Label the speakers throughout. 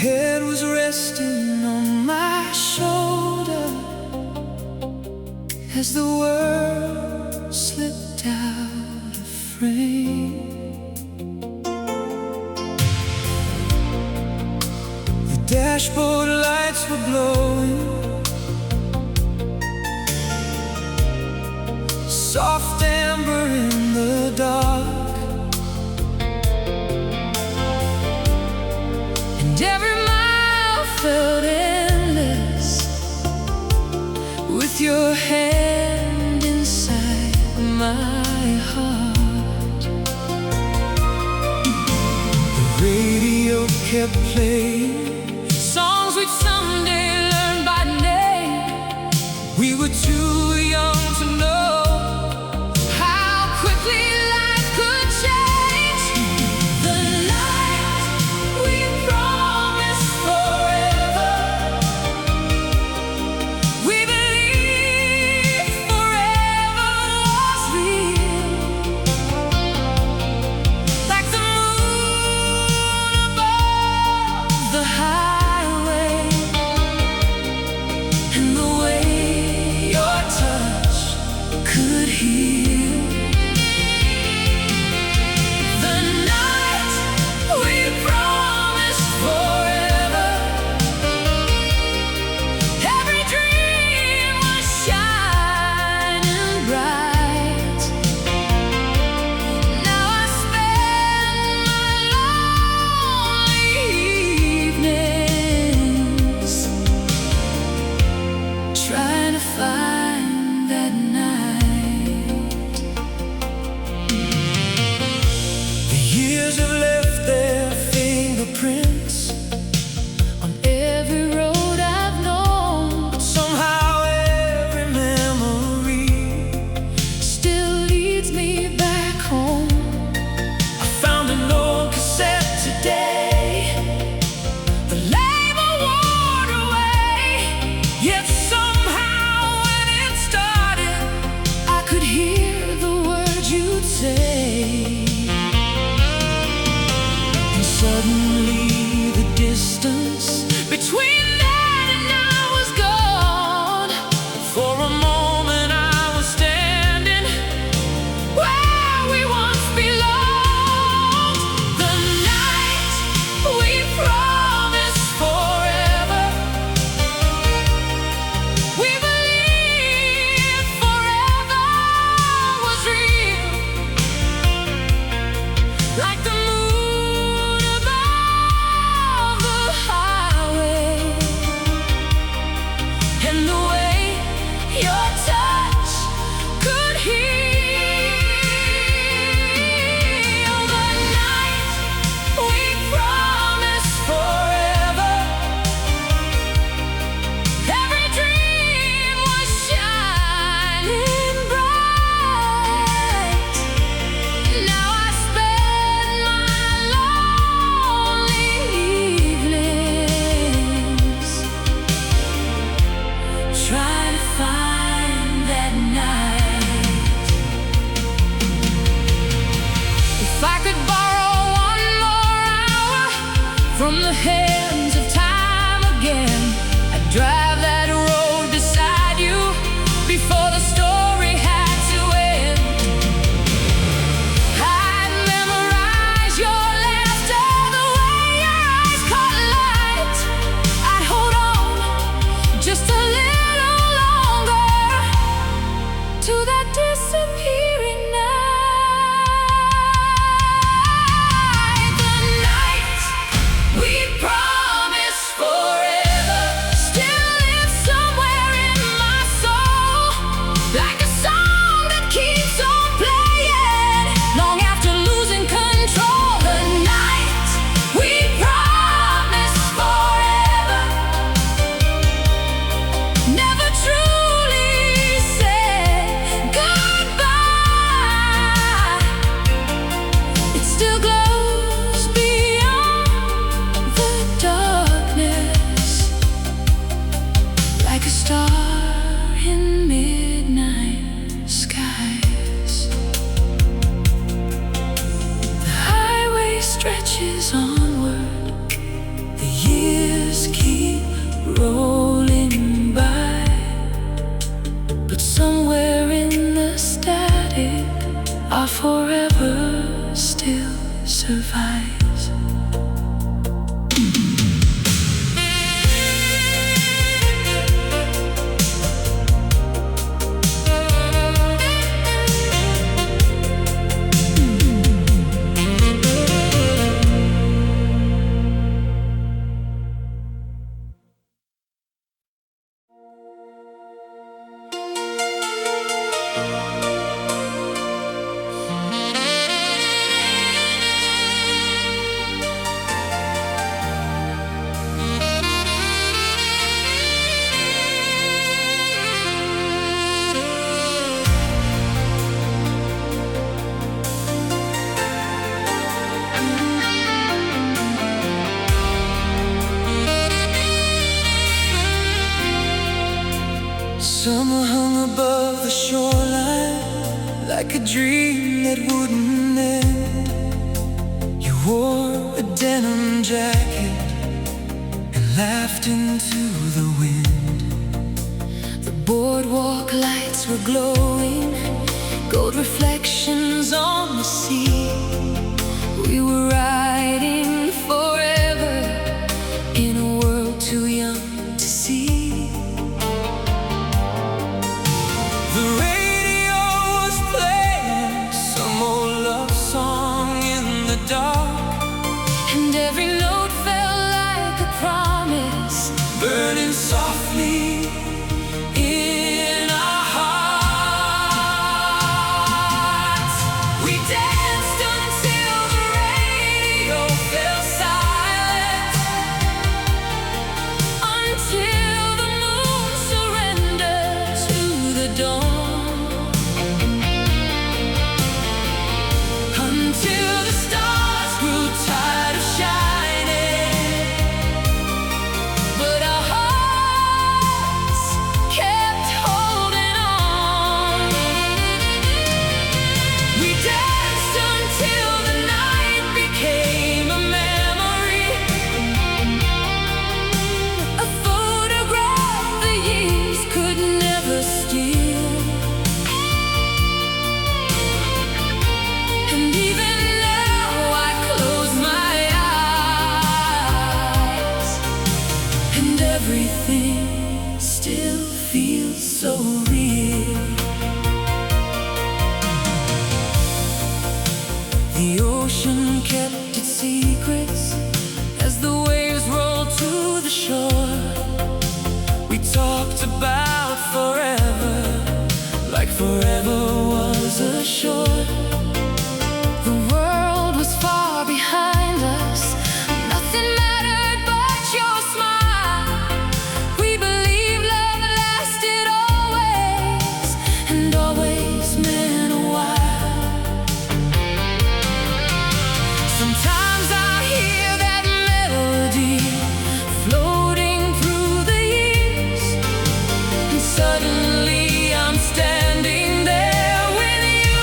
Speaker 1: head was resting on my shoulder as the world slipped out of frame. The dashboard lights were glowing, soft amber in the dark. Every mile felt endless with your hand inside my heart. The radio kept playing songs we'd someday learn by name. We were too young to know how quickly life could change. The night we promised forever, we believed forever was real. Like the moon above the highway, and the way your touch could heal. The night we promised forever, every dream was shining bright. Now I spend my lonely evenings trying to find that night. The years have left their fingerprints on every road I've known, but somehow every memory still leads me back home. I found an old cassette today, the label worn away, yet somehow when it started, I could hear the words you'd say. And suddenly the distance between then and now was gone. For a moment I was standing where we once belonged. The night we promised forever, we believed forever was real. Like the moon above the highway, and the way your touch could heal. The night we promised forever, every dream was shining bright. Now I spend my lonely evenings trying to find that night. If I could borrow one more hour from the hands of time again, I'd drive that road beside you before the story had to end. I'd memorize your laughter, the way your eyes caught light. I'd hold on just a little longer to that disappearing night. The night we promised forever still lives somewhere in my soul, like a song that keeps on playing long after losing control. The night we promised forever, never truly said goodbye. It still glows beyond the darkness, like a star in midnight skies. The highway stretches onward, the years like a dream that wouldn't end. You wore a denim jacket and laughed into the wind. The boardwalk lights were glowing, gold reflections on the sea. We were riding forever in a world too young to see. The radio was playing some old love song in the dark, and every note felt like a promise burning softly in our hearts. We danced until the radio fell silent, until the moon surrendered to the dawn, until the stars grew tired of shining, but our hearts kept holding on. We danced until the night became a memory, a photograph the years could never steal. And even now I close my eyes, and everything still feels so real. The ocean kept its secrets as the waves rolled to the shore. We talked about forever, like forever was a shore. The world was far behind us, nothing mattered but your smile. We believed love lasted always, and always meant a while. Sometimes I hear that melody floating through the years, and suddenly I'm standing there with you.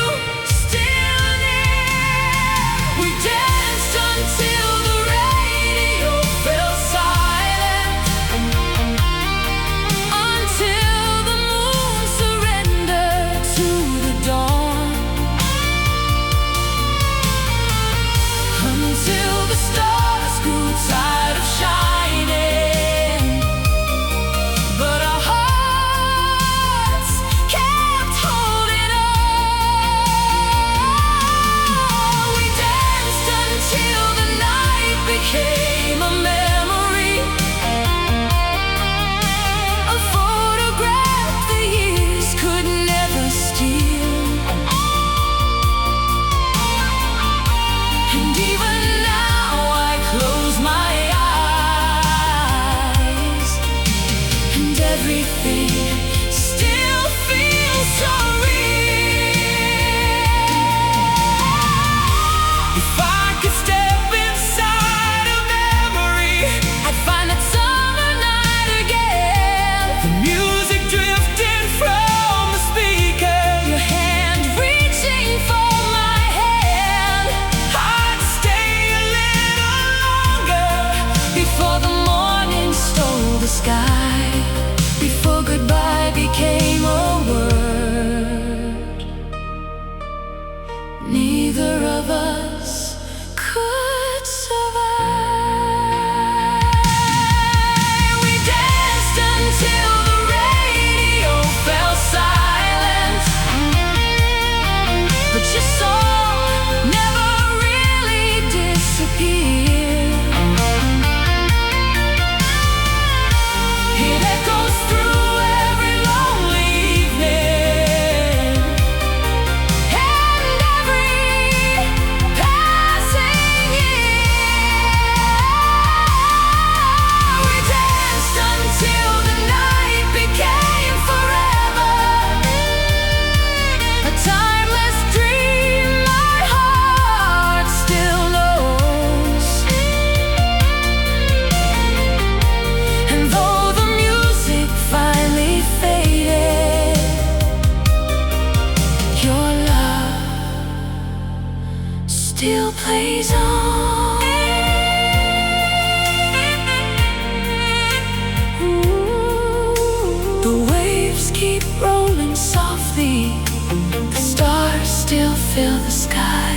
Speaker 1: fill the sky,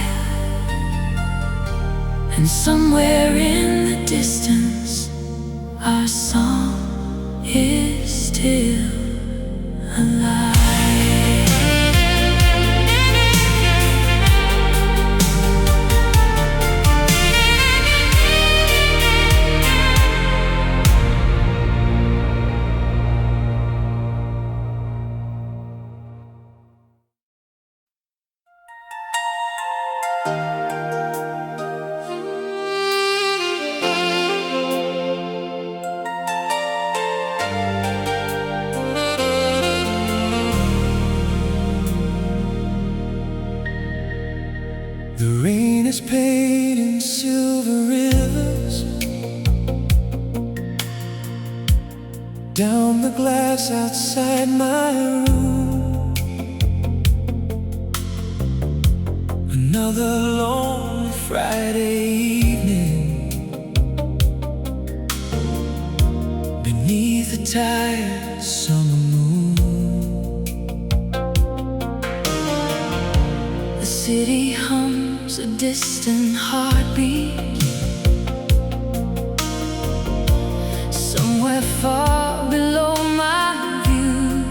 Speaker 1: and somewhere in the distance our song is still alive.
Speaker 2: The rain is painting silver rivers down the glass outside my room. Another long Friday evening beneath the tired summer moon.
Speaker 1: The city hums a distant heartbeat, somewhere far below my view,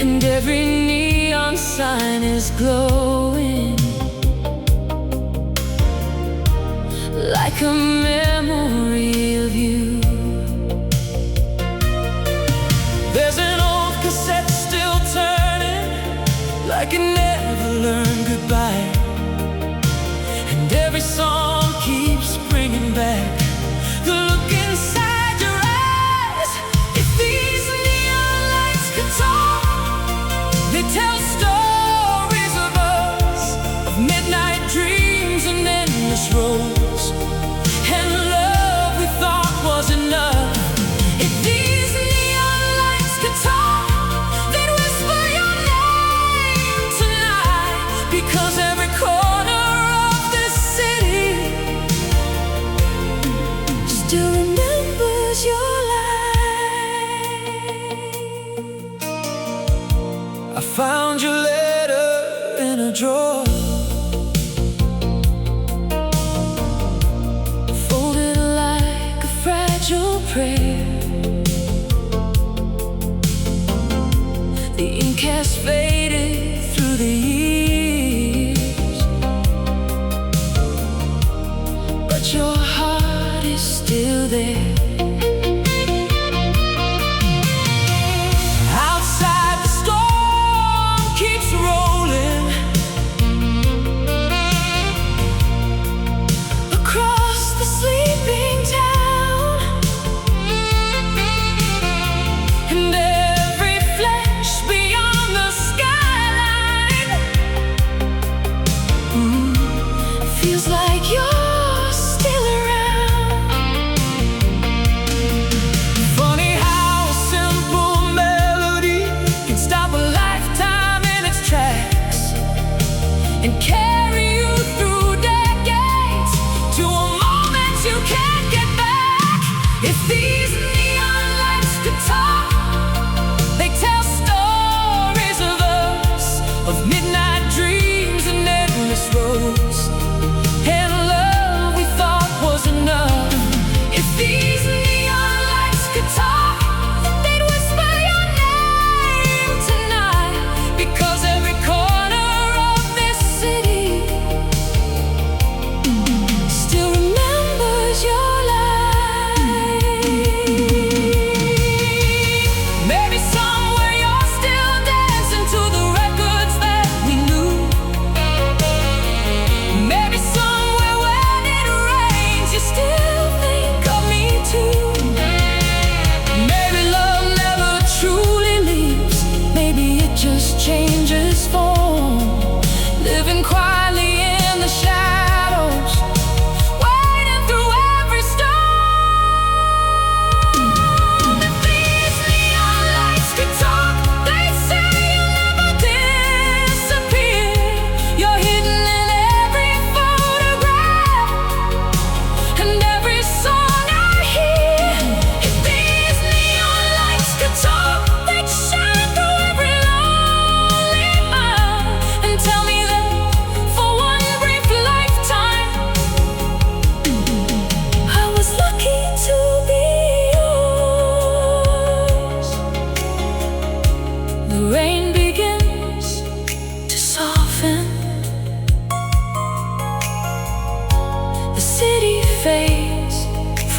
Speaker 1: and every neon sign is glowing like a memory of you.
Speaker 2: There's an old cassette still turning like it never learned goodbye, and every song keeps bringing back the look inside your eyes. If these neon lights could talk, they tell stories of us, of midnight dreams and endless roads, and love we thought was enough. If these neon lights could talk, they'd whisper your name tonight, because every corner of this city
Speaker 1: Still remembers your light.
Speaker 2: I found your letter in a drawer,
Speaker 1: Folded like a fragile prayer. The ink has faded through the years, but your heart is still there.
Speaker 2: outside the storm keeps rolling,
Speaker 1: Across the sleeping town, and every flash beyond the skyline feels like you're still around.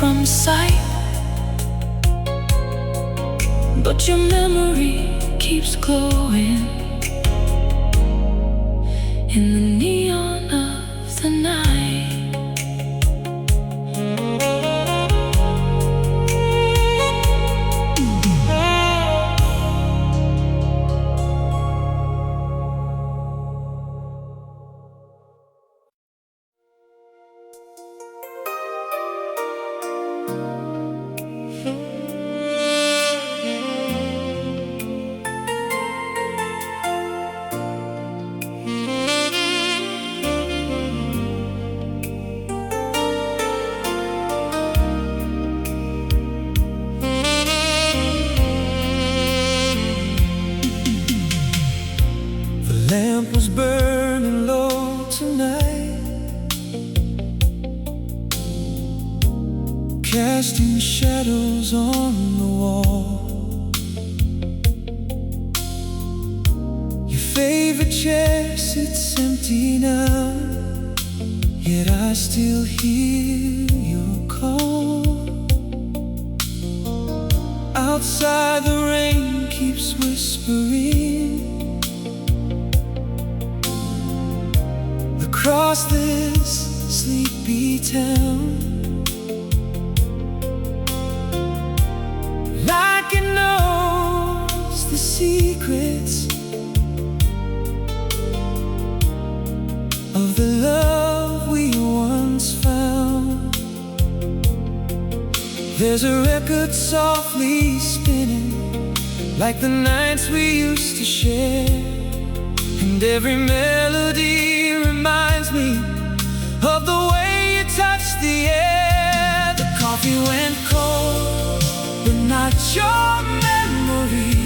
Speaker 1: from sight, but your memory keeps glowing in the neon of the night.
Speaker 2: Lamp was burning low tonight, casting shadows on the wall. Your favorite chair sits empty now, yet I still hear your call. Outside the rain keeps whispering across this sleepy town, like it knows the secrets of the love we once found. There's a record softly spinning, like the nights we used to share, and every melody reminds me of the way you touched the air. The coffee went cold, but not your memory.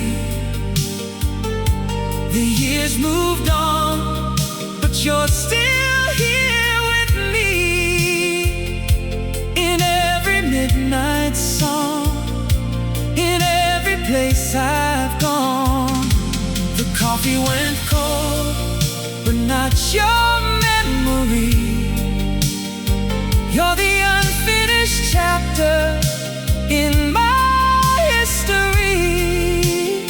Speaker 2: The years moved on, but you're still here with me. In every midnight song, in every place I've gone. The coffee went cold, but not your memory. You're the unfinished chapter in my history.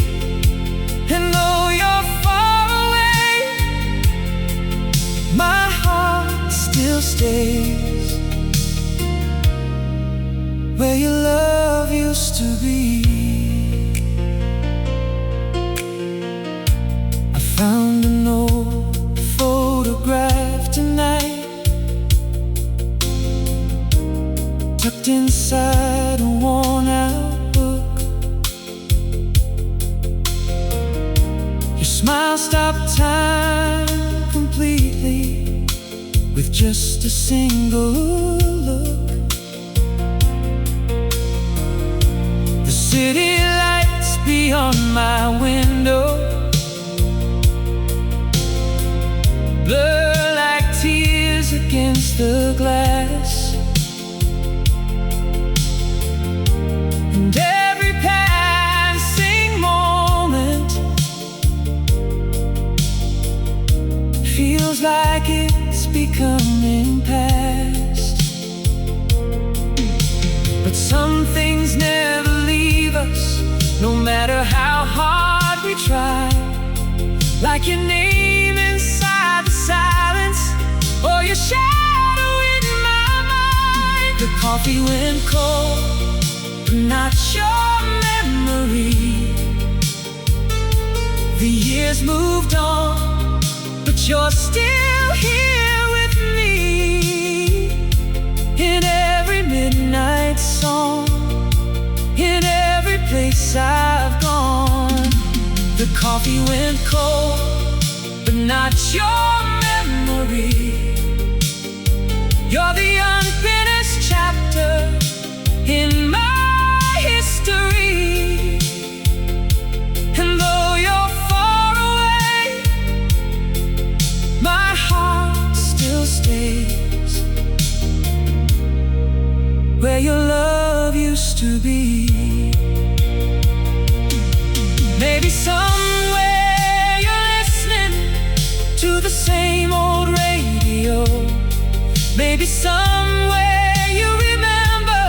Speaker 2: And though you're far away, my heart still stays where your love used to be. I found an old photograph tonight, tucked inside a worn-out book. Your smile stopped time completely with just a single look. The city lights beyond my window blur like tears against the glass, and every passing moment feels like it's becoming past. But some things never leave us, no matter how hard we try, like your name inside the silence, or your shadow in my mind. The coffee went cold, but not your memory. The years moved on, but you're still here with me. In every midnight song, in every place I've gone. The coffee went cold, but not your memory. You're the unfinished chapter in my history. And though you're far away, my heart still stays where your love used to be. Maybe somewhere you're listening to the same old radio. Maybe somewhere you remember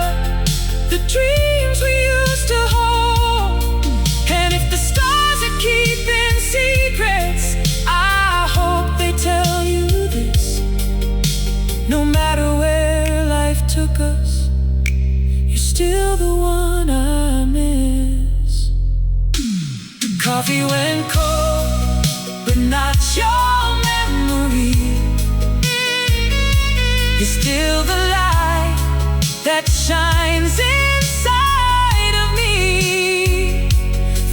Speaker 2: No matter where life took us, you're still the one I miss. The coffee went cold, but not your memory. You're still the light that shines inside of me.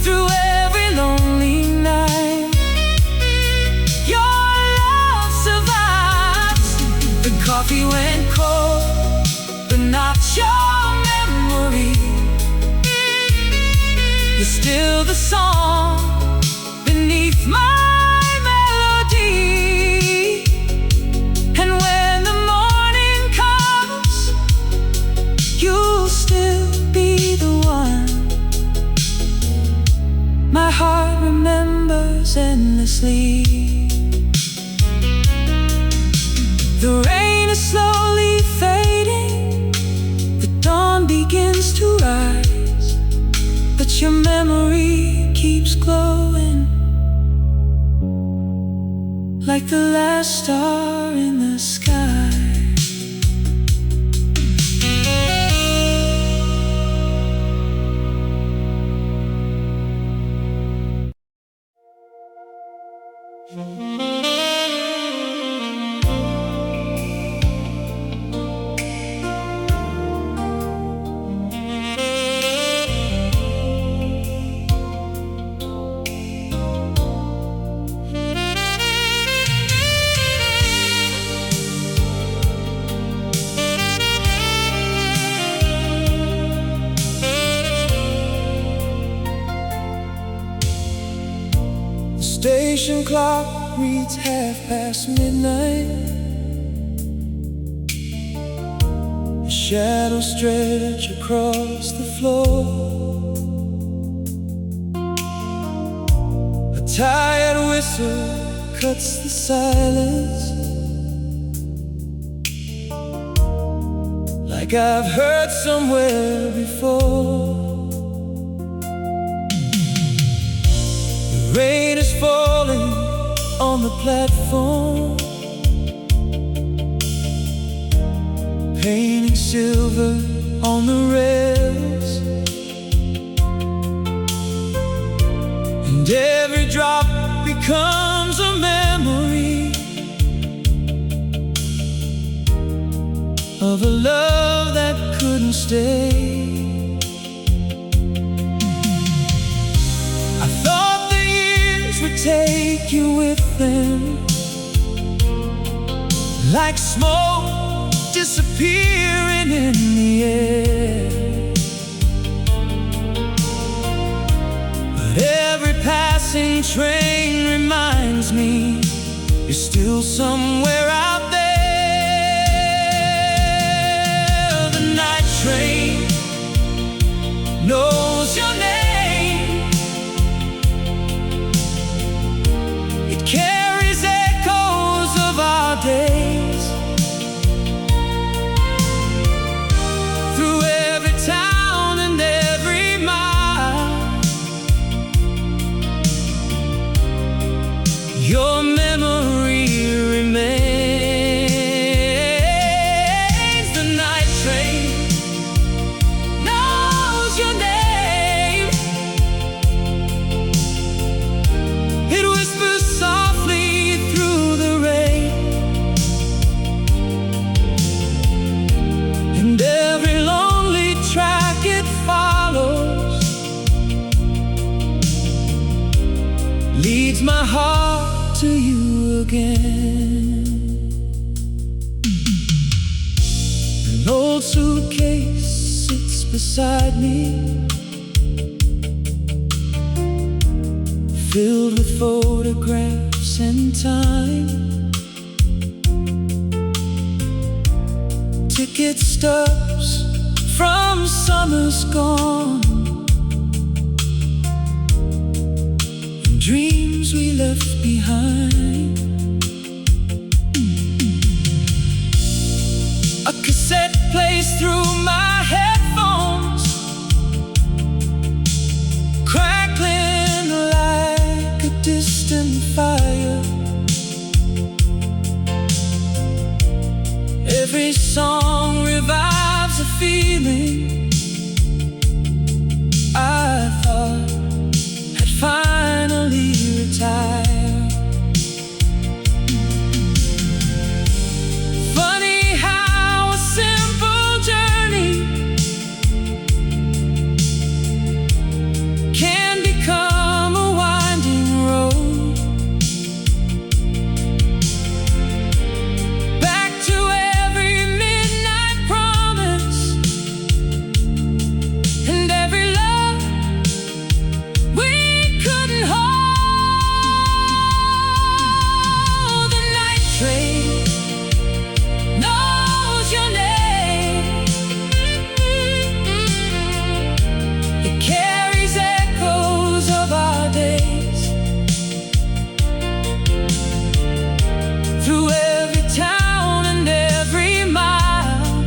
Speaker 2: Through every lonely night, your love survives. The coffee went cold, but not your memory. You're still the song beneath my melody. And when the morning comes, you'll still be the one my heart remembers endlessly. The rain is slowly fading, the dawn begins to rise, but your memory keeps glowing like the last star in the sky. Station clock reads midnight. Shadows stretch across the floor. A tired whistle cuts the silence, like I've heard somewhere before. The rain is falling on the platform, painting silver on the rails, and every drop becomes a memory of a love that couldn't stay. I thought the years would take you with them, like smoke disappearing in the air. But every passing train reminds me you're still somewhere out there. The night train knows your name. It carries echoes of our days through every town and every mile. Your memory remains. The night train knows your name. It whispers softly through the rain, and every lonely track it follows leads my heart to you again. An old suitcase sits beside me, filled with photographs and time. Ticket stubs from summers gone, and dreams we left behind. A cassette plays through my headphones, crackling like a distant fire. Every song revives a feeling I thought had finally retired. Funny how a simple journey can become a winding road back to every midnight promise and every love we couldn't hold. The night train knows your name. It carries echoes of our days through every town and every mile.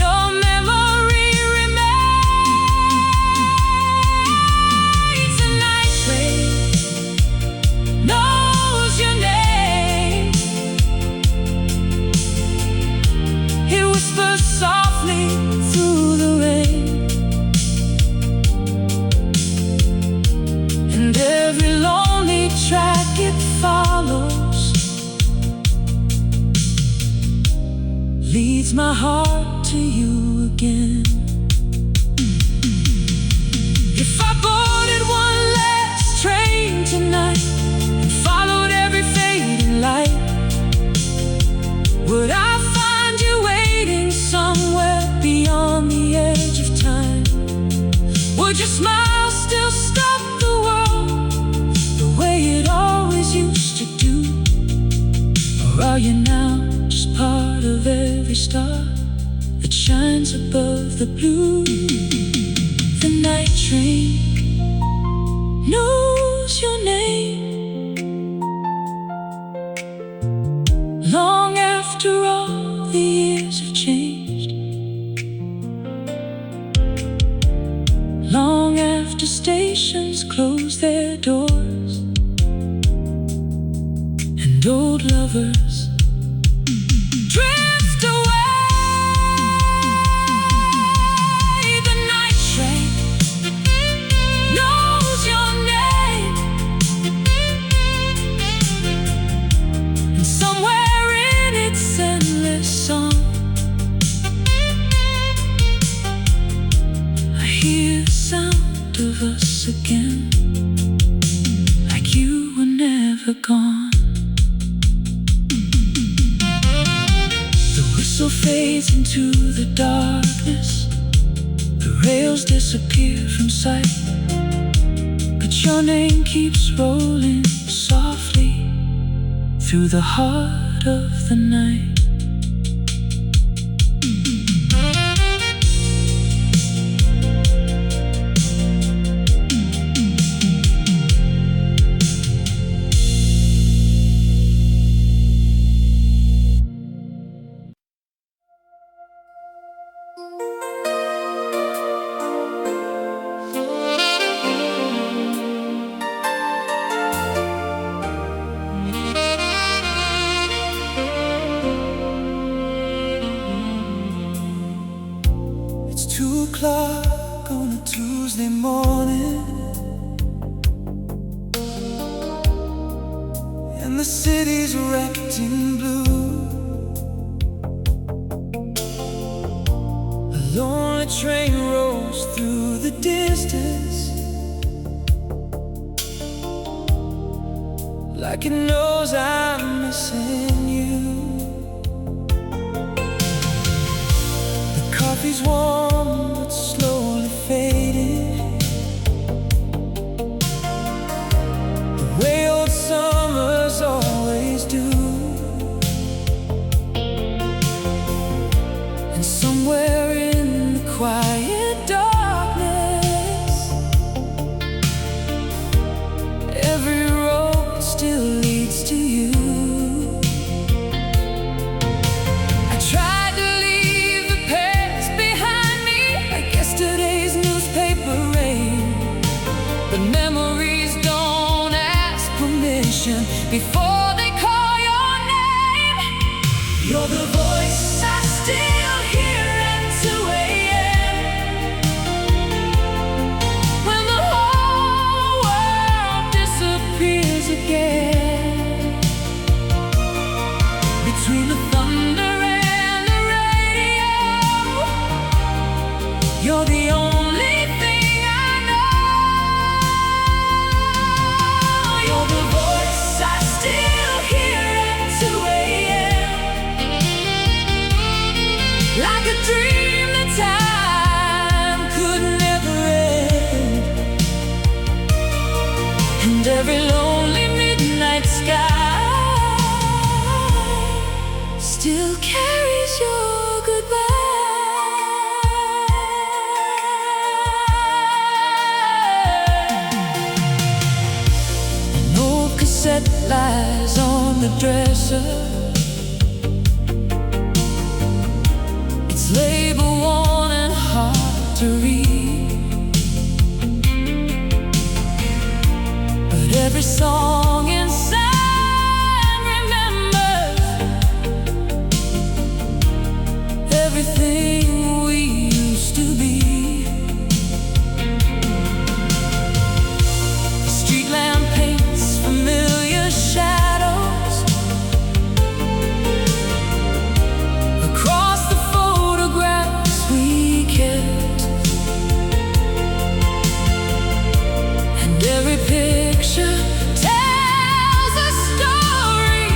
Speaker 2: Your memory remains. The night train knows your name. It whispers softly through the rain, and every lonely track it follows leads my heart to you again. If I boarded one last train tonight and followed every fading light, would I find you waiting somewhere beyond the edge of time? Would your smile still stop the world the way it always used to do? Or are you now just part of every star that shines above the blue? The night train knows your name. Long after all the years have changed, long after stations close their doors and old lovers drift away, the night train knows your name. And somewhere in its endless song, I hear the sound of us again, like you were never gone. The whistle fades into the darkness, the rails disappear from sight, but your name keeps rolling softly through the heart of the night. It's 2 o'clock on a Tuesday morning, and the city's wrapped in blue. A lonely train rolls through the distance, like it knows I'm missing you. The coffee's warm but slowly fading, the way old summers always do. And somewhere in the quiet darkness, every road still leads to you. I tried to leave the past behind me, You're the voice I still hear at 2 a.m. when the whole world disappears again. Between the thunder and the radio, you're the only thing I know. You're the voice I still hear at 2 a.m. like a dream that time could never end. And every lonely midnight sky still carries your goodbye. An old cassette lies on the dresser. It's label worn and hard to read, but every song inside remembers everything we used to be. The street lamp paints familiar shadows across the photographs we kept, and every picture tells a story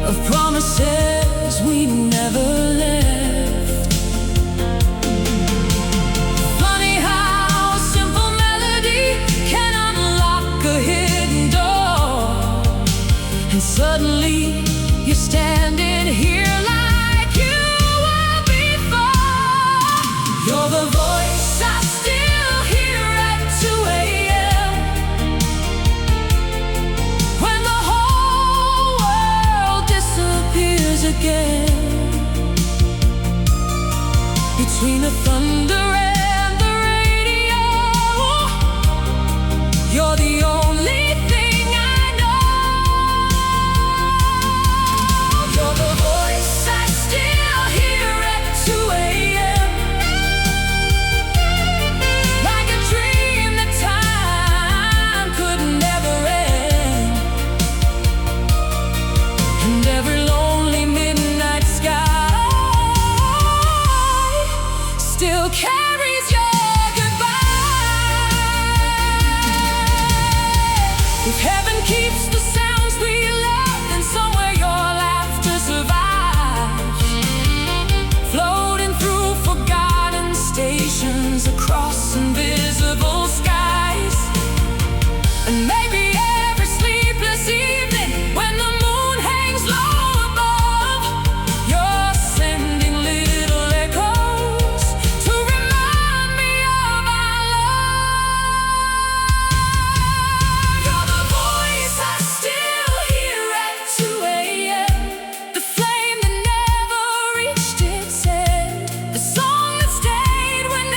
Speaker 2: of promises we never left. Funny how a simple melody can unlock a hidden door, and suddenly you're standing here like you were before. You're the voice I still hear at 2 a.m. when the whole world disappears again. Between the thunder and the radio, you're the only thing I know. You're the voice I still hear at 2 a.m. like a dream that time could never end. And every lonely midnight sky still carries your goodbye. If heaven keeps the sounds we love, then somewhere your laughter survives, floating through forgotten stations across invisible skies. And maybe every sleepless evening when the moon hangs low above, you're sending little echoes to remind me of our love. You're the voice I still hear at 2 a.m. The flame that never reached its end, the song that stayed when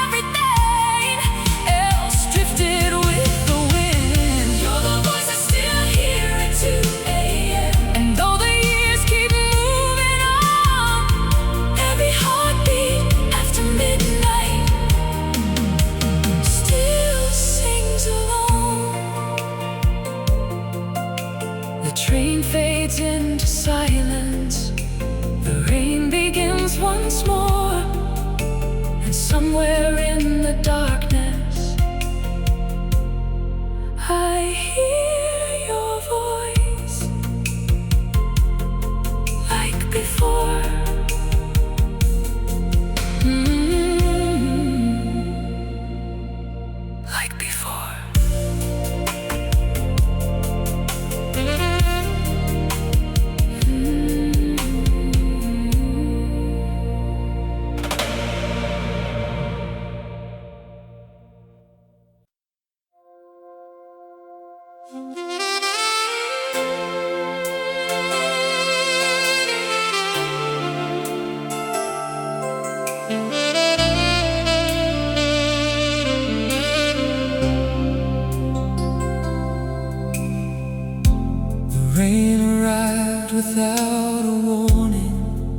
Speaker 2: everything else drifted with the wind. You're the voice I still hear at 2 a.m. And though the years keep moving on, every heartbeat after midnight still sings along. The train fades into silence, the rain begins once more, and somewhere in the darkness I hear your voice like before. Like before. rain arrived arrived without a warning,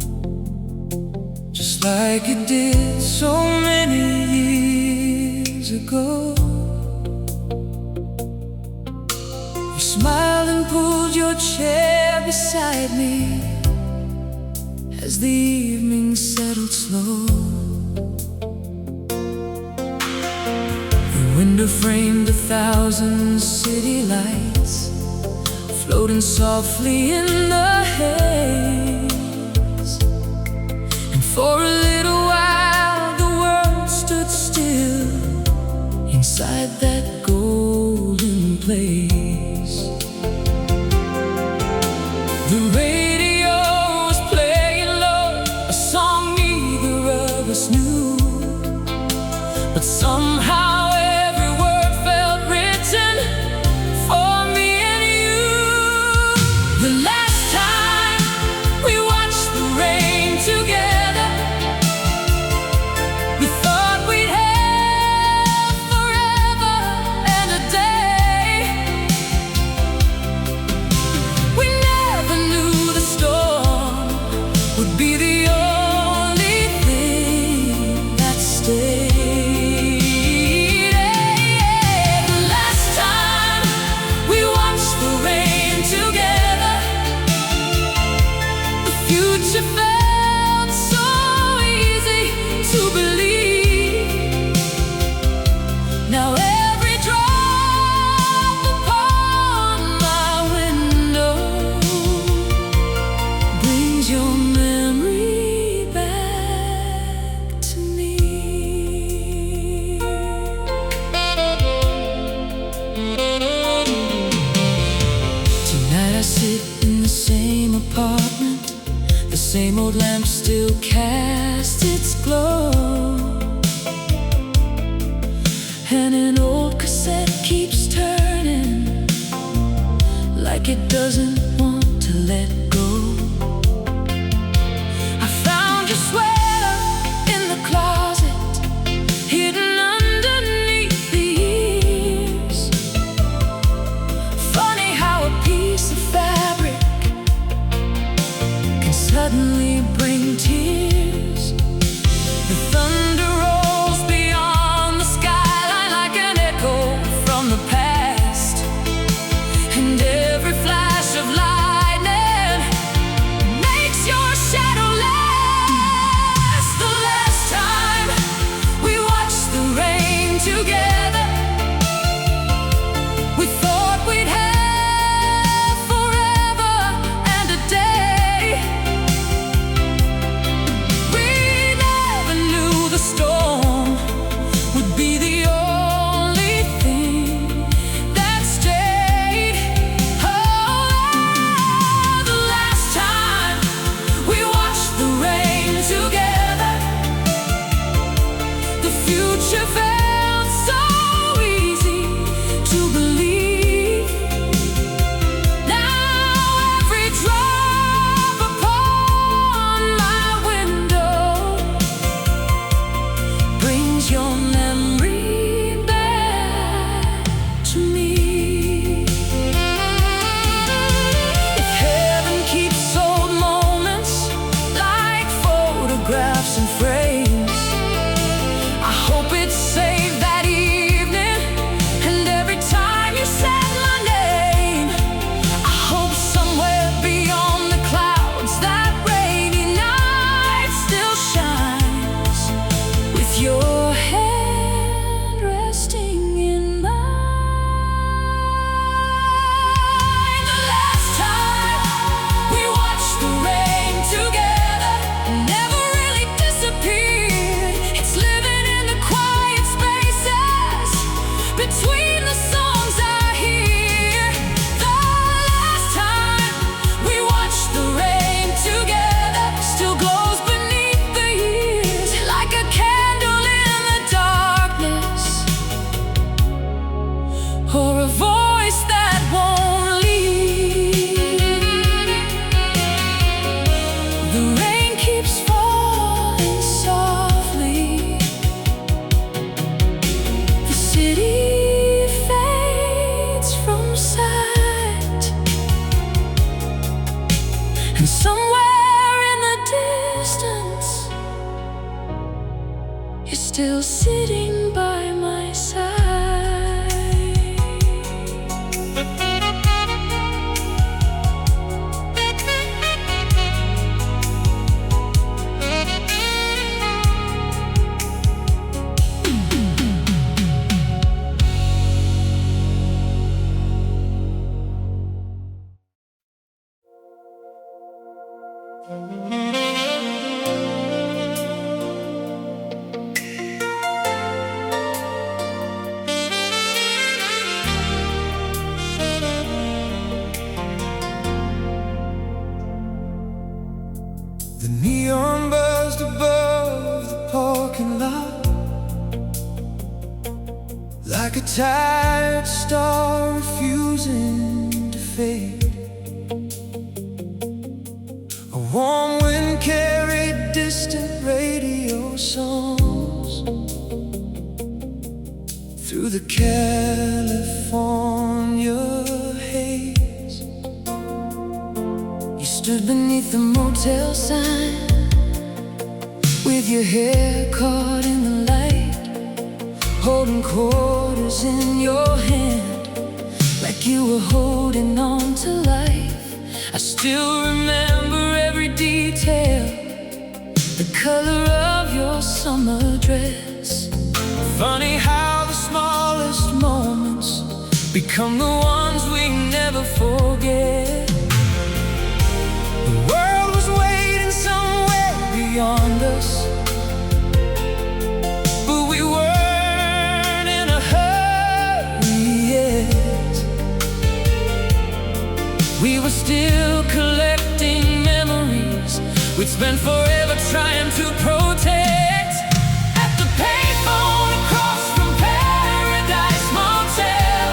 Speaker 2: just like it did so many years ago. You smiled and pulled your chair beside me as the evening settled slow. The window framed 1,000 city lights, floating softly in the haze. And for a little while the world stood still inside that golden place. The radio was playing low, a song neither of us knew, but somehow same old lamp still casts its glow, and an old cassette keeps turning like it doesn't want to let go. I found your sweater in the closet, hidden underneath the years. Funny how a piece of fabric suddenly bring tears. The thunder rolls beyond the skyline like an echo from the past, and every flash of lightning The neon buzzed above the parking lot like a tired star refusing to fade. A warm wind carried distant radio songs through the California haze. You stood beneath the motel sign with your hair caught in the light, holding quarters in your hand like you were holding on to life. I still remember every detail, the color of your summer dress. Funny how the smallest moments become the ones we never forget. The world was waiting somewhere beyond us, but we weren't in a hurry yet. We were still collecting memories we'd spent forever trying to protect. At the payphone across from Paradise Motel,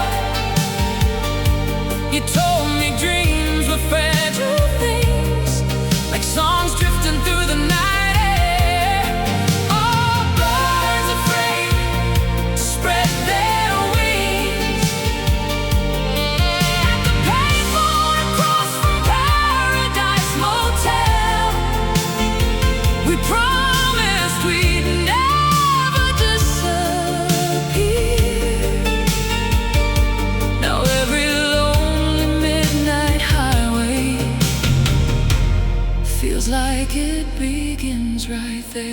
Speaker 2: you told me dreams were fragile things, like songs drifting through the night air. Oh, birds afraid to spread their wings. At the payphone across from Paradise Motel, we promised we'd never disappear. Now every lonely midnight highway feels like it begins right there.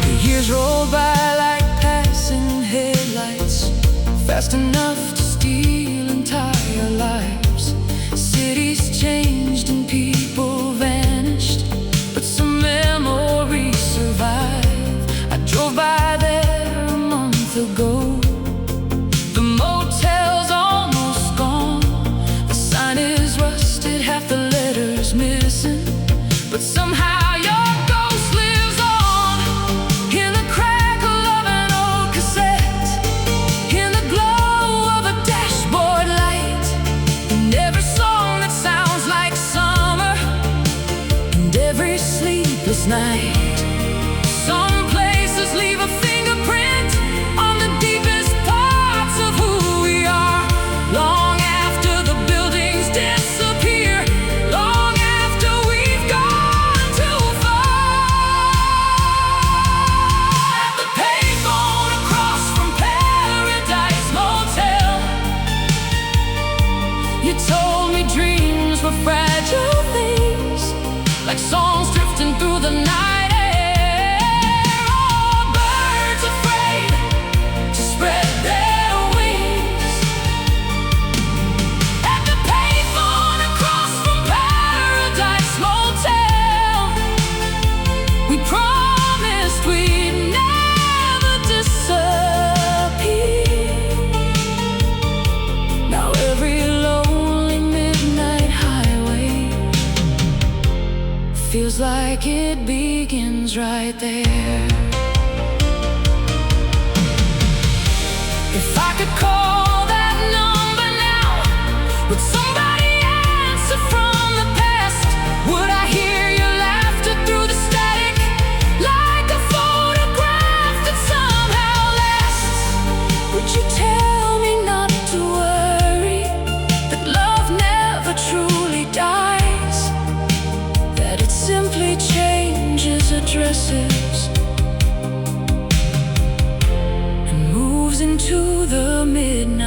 Speaker 2: The years roll by like passing headlights, fast enough to steal entire lives. Cities changed and people vanished, but some memories survive. I drove by there a month ago. The motel's almost gone, the sign is rusted, half the letters missing, but somehow your ghost lives on in the crackle of an old cassette, in the glow of a dashboard light, and every song that sounds like summer, and every sleepless night. Some places leave a fingerprint on the deepest parts of who we are, long after the buildings disappear, long after we've gone too far. At the payphone across from Paradise Motel, you told me dreams were fragile things, like songs drifting through the night air. Oh, birds afraid to spread their wings. At the payphone across from Paradise Motel, we promised we'd never disappear. Now every lonely midnight highway feels like it begins right there. If I could call that number now, would somebody answer from the past? Would I hear your laughter through the static, like a photograph that somehow lasts? Would you tell me not to worry, that love never truly dies, that it simply changes addresses and moves into the midnight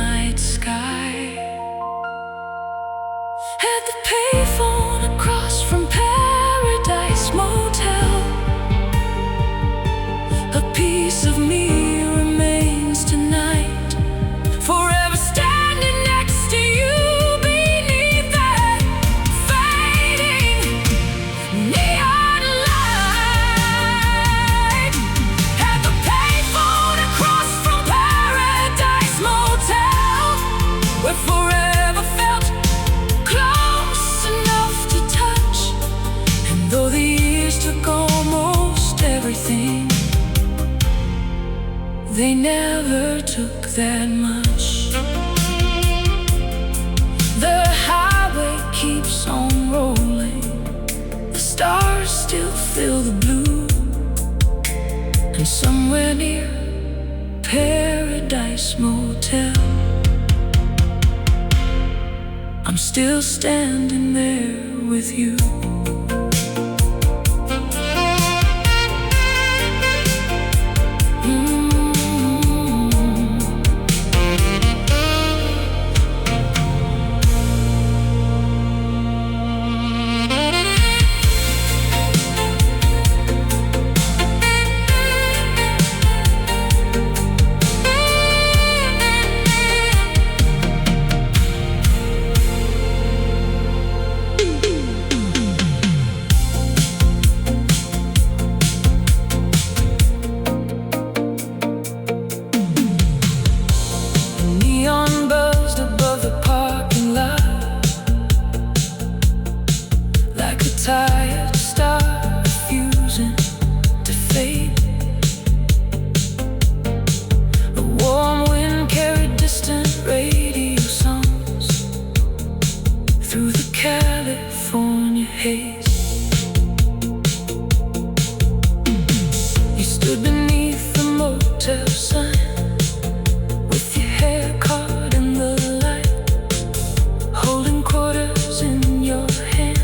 Speaker 2: never took that much. The highway keeps on rolling, the stars still fill the blue, and somewhere near Paradise Motel, I'm still standing there with you. Tired star refusing to fade. The warm wind carried distant radio songs through the California haze. You stood beneath the motel sign with your hair caught in the light, holding quarters in your hand.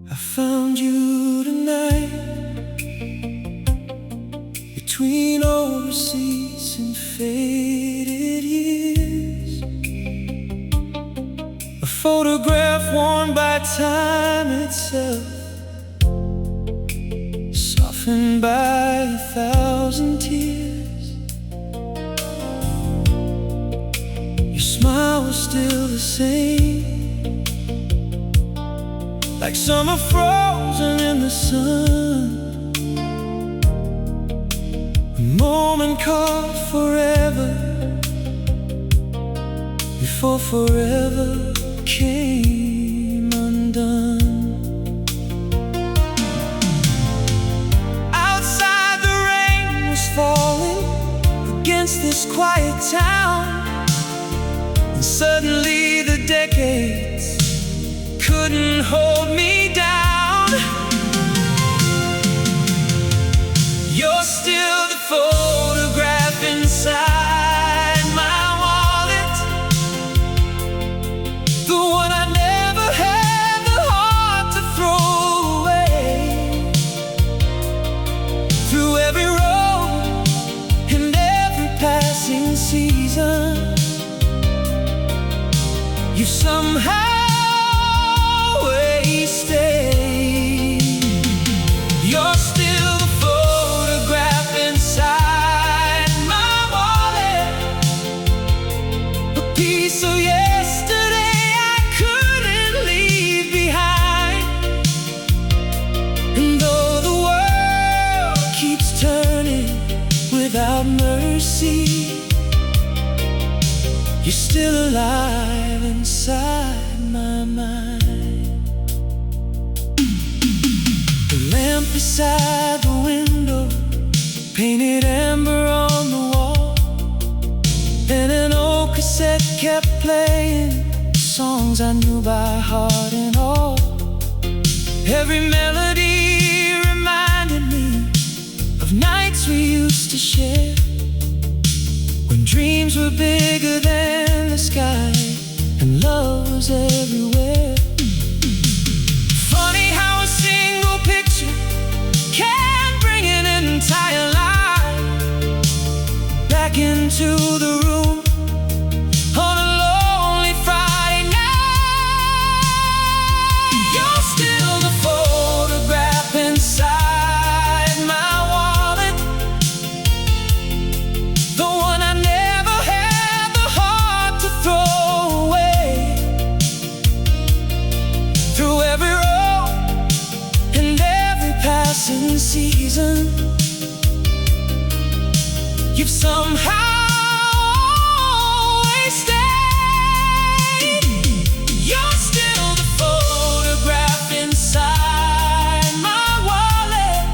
Speaker 2: I found you tonight between old receipts and faded years, a photograph worn by time itself, softened by 1,000 tears. Your smile was still the same, like summer frozen in the sun, a moment caught forever before forever came undone. Outside the rain was falling against this quiet town, and suddenly the decades couldn't hold me down. You're still the photograph inside my wallet, the one I never had the heart to throw away. Through every road and every passing season, you somehow stay. You're still the photograph inside my wallet, a piece of yesterday I couldn't leave behind. And though the world keeps turning without mercy, you're still alive inside my mind. Lamp beside the window, painted amber on the wall, and kept playing songs I knew by heart and all. Every melody reminded me of nights we used to share, when dreams were bigger than the sky and love was everywhere. Funny how a single picture can bring an entire life back into the room on a lonely Friday night. You're still the photograph inside my wallet, the one I never had the heart to throw away. Through every road and every passing season, you've somehow always stayed. You're still the photograph inside my wallet,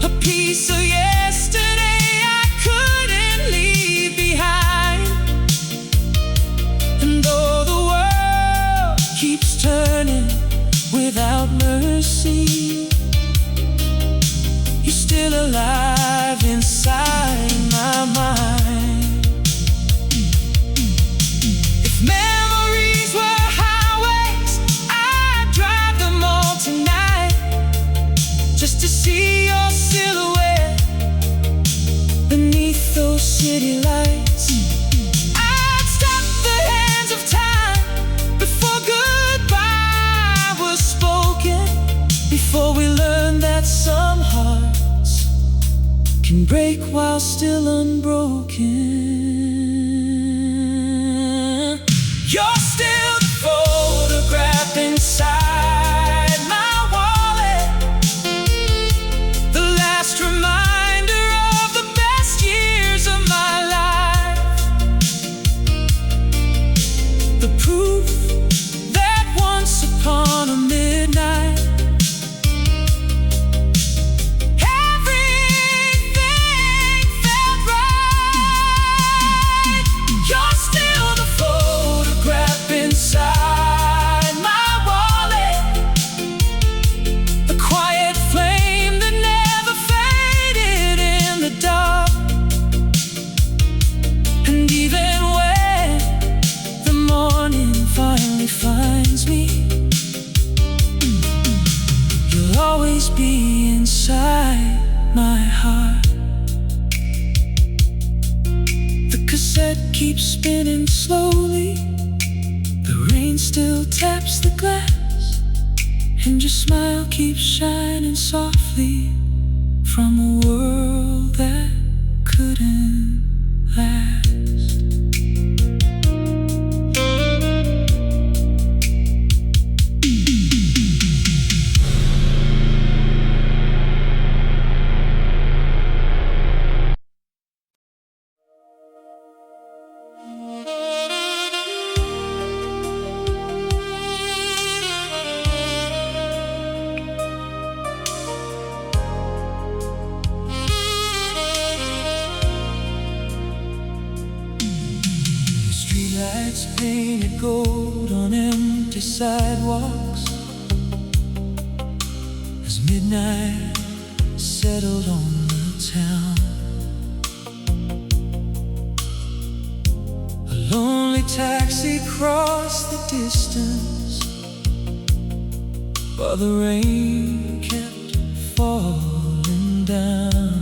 Speaker 2: a piece of yesterday I couldn't leave behind. And though the world keeps turning without mercy, you're still alive inside my mind. If memories were highways, I'd drive them all tonight, just to see your silhouette beneath those city lights. I'd stop the hands of time before goodbye was spoken, before we learned that some hearts can break while still unbroken. You're still the photograph inside my wallet, the last reminder of the best years of my life, the proof that once upon a midnight inside my wallet, a quiet flame that never faded in the dark. And even when the morning finally finds me, you'll always be inside my heart. The cassette keeps spinning slowly, the rain still taps the glass, and your smile keeps shining softly from a world that couldn't last. Streetlights painted gold on empty sidewalks, as midnight settled on the town. A lonely taxi crossed the distance, while the rain kept falling down.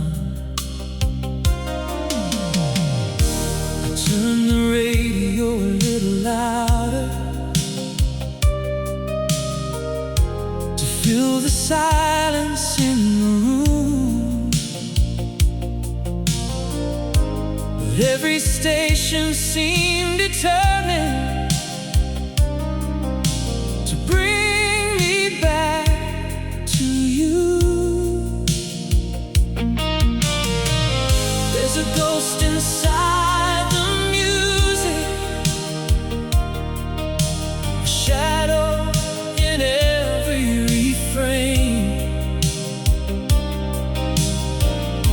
Speaker 2: I turned the radio a little louder to fill the silence in the room, but every station seemed determined to bring me back to you. There's a ghost inside the music, a shadow in every refrain,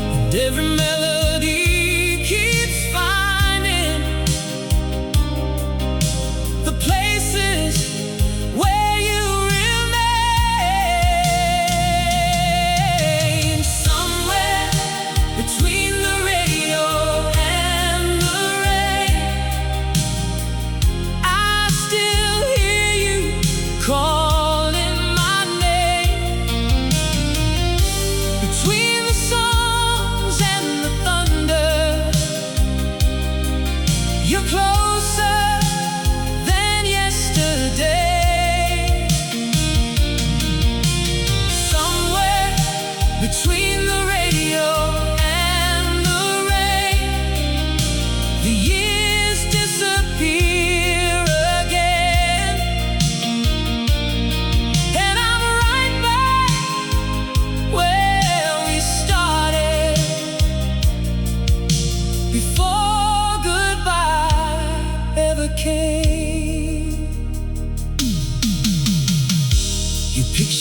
Speaker 2: and every melody keeps finding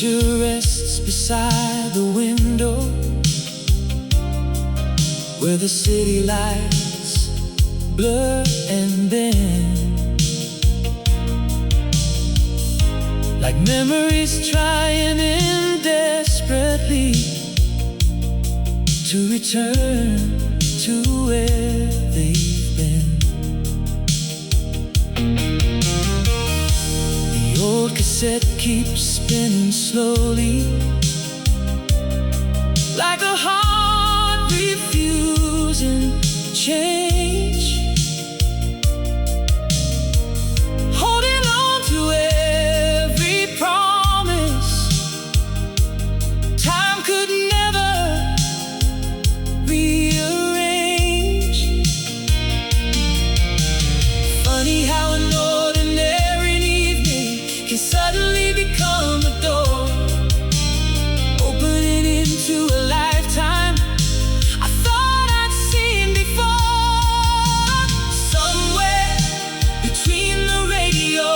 Speaker 2: picture rests beside the window where the city lights blur and bend, like memories trying desperately to return to where they've been. The old cassette keeps spinning slowly, like a heart refusing change, holding on to every promise time could never rearrange. Funny how an ordinary evening can suddenly become a door opening into a lifetime I thought I'd seen before. Somewhere between the radio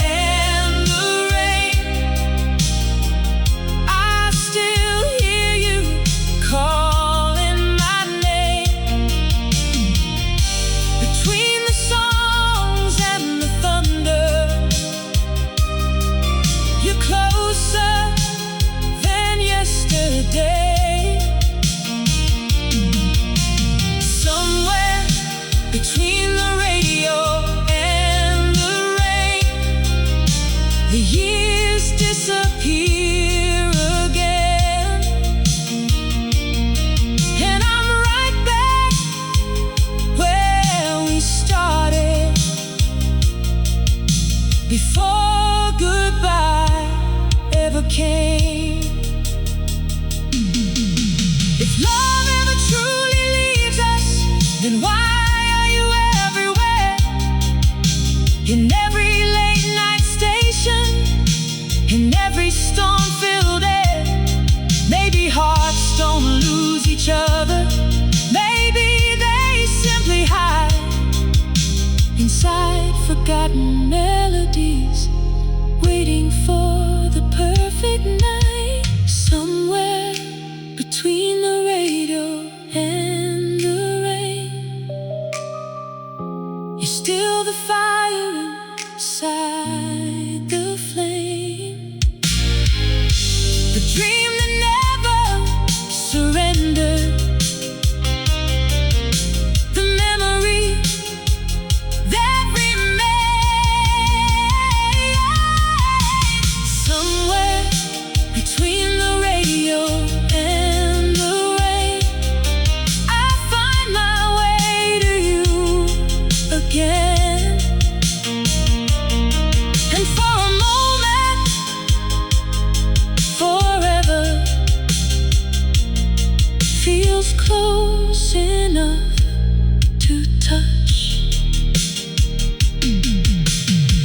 Speaker 2: and the rain, I still hear you calling my name. Between the songs and the thunder, you're closer than yesterday. Somewhere between the radio and the rain, the years disappear again, and I'm right back where we started, before goodbye ever came. If love ever truly leaves us, then why are you everywhere? In every late night station, in every storm-filled air. Maybe hearts don't lose each other, maybe they simply hide inside forgotten melodies, waiting for the perfect night. Somewhere between the radio and the rain, you're still the fire inside the flame, the dream that never surrendered, the memory that remains. Somewhere between the radio and the rain, I find my way to you again. And for a moment, forever feels close enough to touch.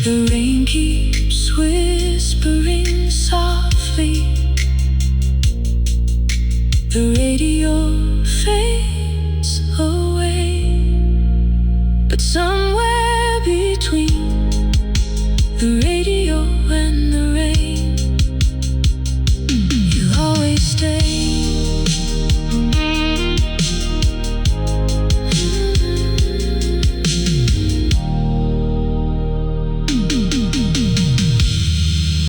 Speaker 2: The rain keeps whispering softly, the radio fades away, but somewhere between the radio and the rain,